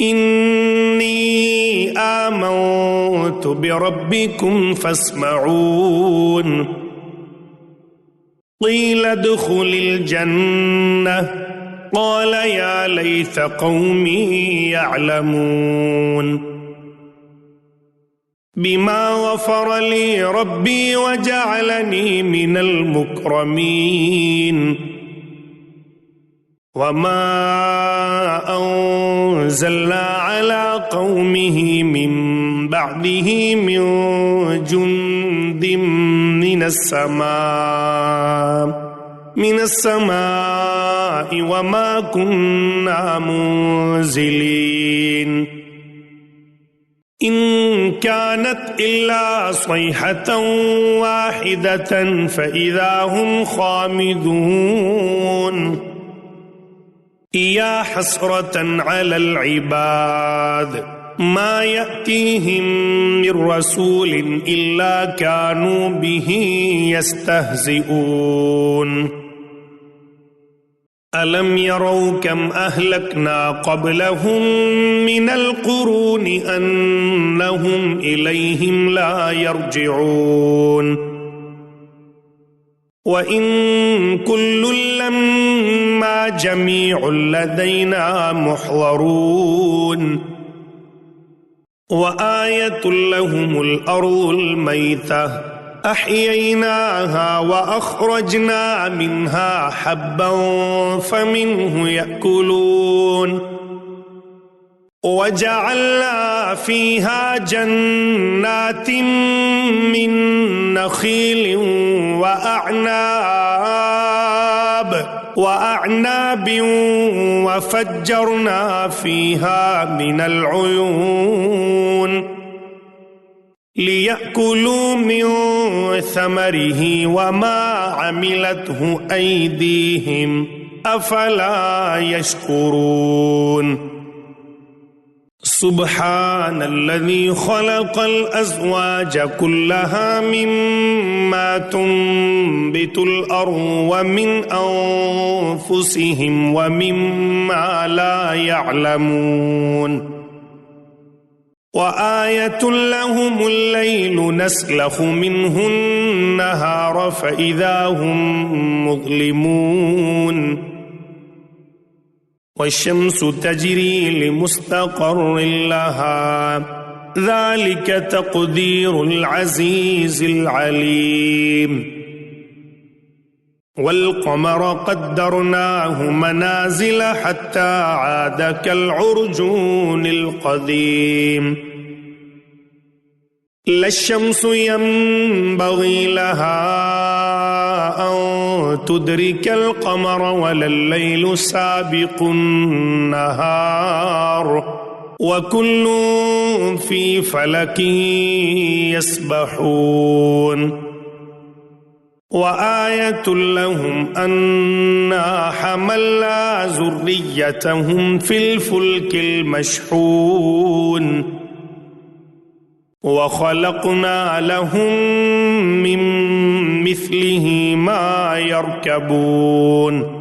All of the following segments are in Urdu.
إني آمنت بربكم فاسمعون قيل ادخل الجنة قال يا ليت قومي يعلمون بما غفر لي ربي وجعلني من المكرمين وما أنزلنا على قومه من بعده من جند من السماء وما كنا منزلين إن كانت إلا صيحة واحدة فإذا هم خامدون يا حسرة على العباد ما يأتيهم من رسول إلا كانوا به يستهزئون ألم يروا كم أهلكنا قبلهم من القرون أنهم إليهم لا يرجعون وإن كل لما جميع لدينا محضرون وآية لهم الأرض الميتة أحييناها وأخرجنا منها حبا فمنه يأكلون وجعلنا فيها جنات من نخيل وأعناب وفجرنا فيها من العيون ليأكلوا من ثمره وما عملته أيديهم أفلا يشكرون سبحان الذي خلق الأزواج كلها مما تنبت الأرض ومن أنفسهم ومما لا يعلمون وآية لهم الليل نسلخ منه النهار فإذا هم مظلمون والشمس تجري لمستقر لها ذلك تقدير العزيز العليم والقمر قدرناه منازل حتى عاد كالعرجون القديم لا الشمس ينبغي لها أن تدرك القمر ولا الليل سابق النهار وكل في فلك يسبحون وآية لهم أنا حملنا ذريتهم في الفلك المشحون وخلقنا لهم من مثله ما يركبون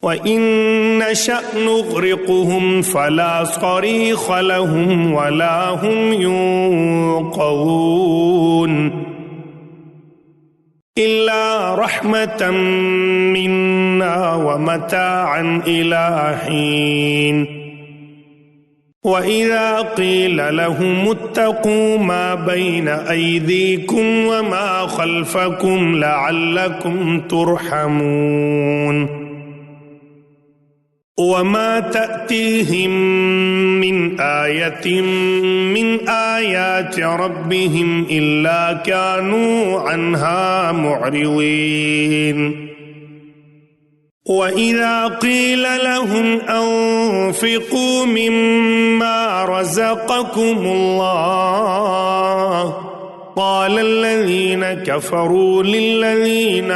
وإن نشأ نغرقهم فلا صريخ لهم ولا هم ينقذون إلا رحمة منا ومتاعا إلى حين وإذا قيل لهم اتقوا ما بين أيديكم وما خلفكم لعلكم ترحمون وما تأتيهم من آية من آيات ربهم إلا كانوا عنها معرضين وإذا قيل لهم أنفقوا مما رزقكم الله قال الذين كفروا للذين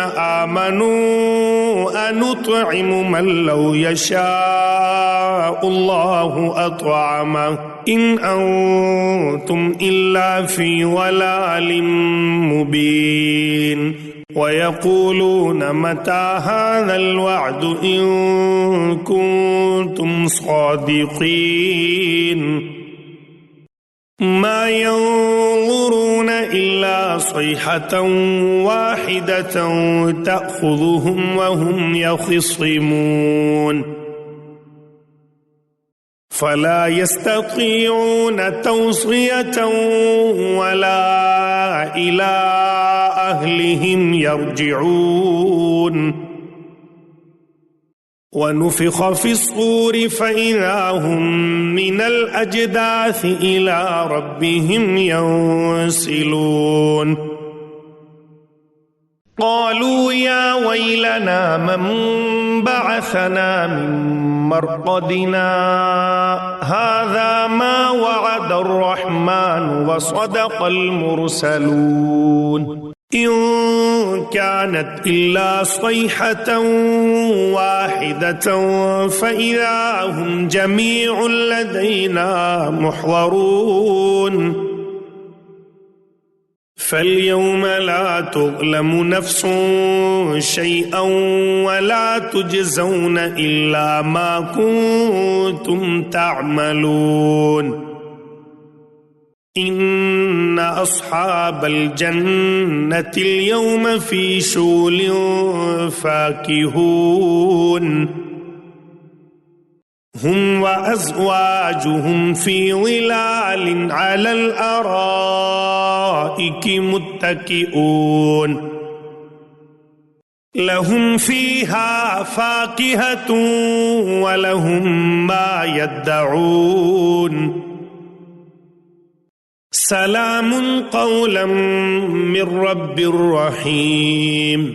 آمنوا أنطعم من لو يشاء الله أطعمه إن أنتم إلا في ضلال مبين ويقولون متى هذا الوعد إن كنتم صادقين ما ينظرون إلا صيحة واحدة تأخذهم وهم يخصمون فلا يستطيعون توصية ولا إلى أهلهم يرجعون ونفخ في الصور فإذا هم من الأجداث إلى ربهم ينسلون قالوا يا ويلنا من بعثنا من مرقدنا هذا ما وعد الرحمن وصدق المرسلون إن كانت إلا صيحة واحدة فإذا هم جميع لدينا محضرون فاليوم لا تظلم نفس شيئا ولا تجزون إلا ما كنتم تعملون إن أصحاب الجنة اليوم في شغل فاكهون هم وأزواجهم في ظلال على الأرائك متكئون لهم فيها فاكهة ولهم ما يدعون سلام قولا من رب رحيم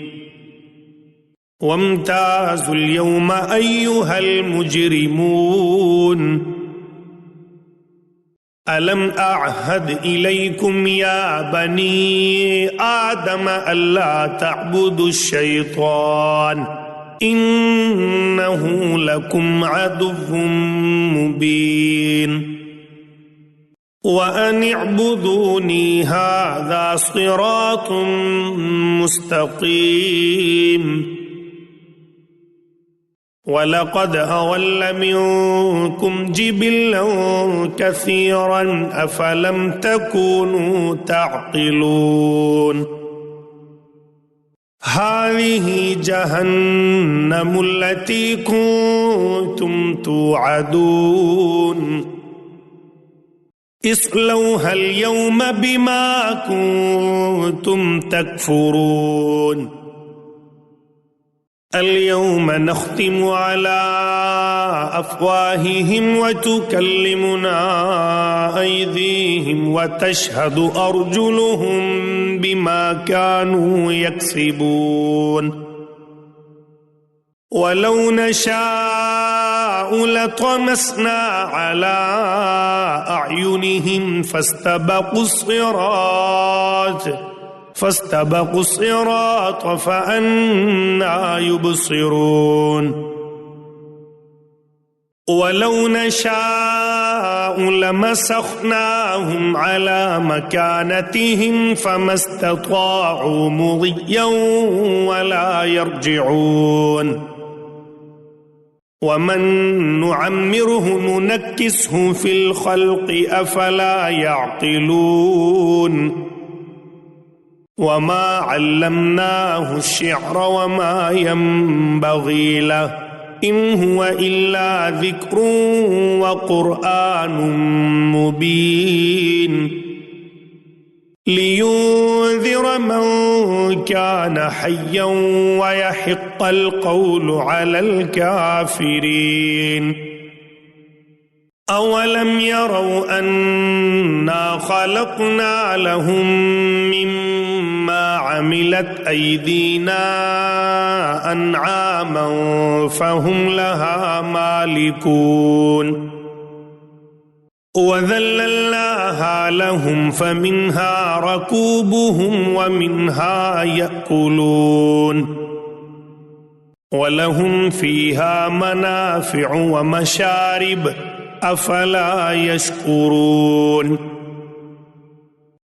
وامتازوا اليوم أيها المجرمون ألم أعهد إليكم يا بني آدم ألا تعبدوا الشيطان إنه لكم عدو مبين وأن اعبدوني هذا صراط مستقيم ولقد أضل منكم جبلا كثيرا أفلم تكونوا تعقلون هذه جهنم التي كنتم توعدون اصلوها اليوم بما كنتم تكفرون اليوم نختم على أفواههم وتكلمنا أيديهم وتشهد أرجلهم بما كانوا يكسبون ولو نشاء لطمسنا على أعينهم فاستبقوا الصراط فأنى يبصرون ولو نشاء لمسخناهم على مكانتهم فما استطاعوا مضيا ولا يرجعون ومن نعمره ننكسه في الخلق أفلا يعقلون وما علمناه الشعر وما ينبغي له إن هو إلا ذكر وقرآن مبين لينذر من كان حيا ويحق القول على الكافرين أولم يروا أنا خلقنا لهم مما عملت أيدينا أنعاما فهم لها مالكون وذللناها لهم فمنها ركوبهم ومنها يأكلون ولهم فيها منافع ومشارب أفلا يشكرون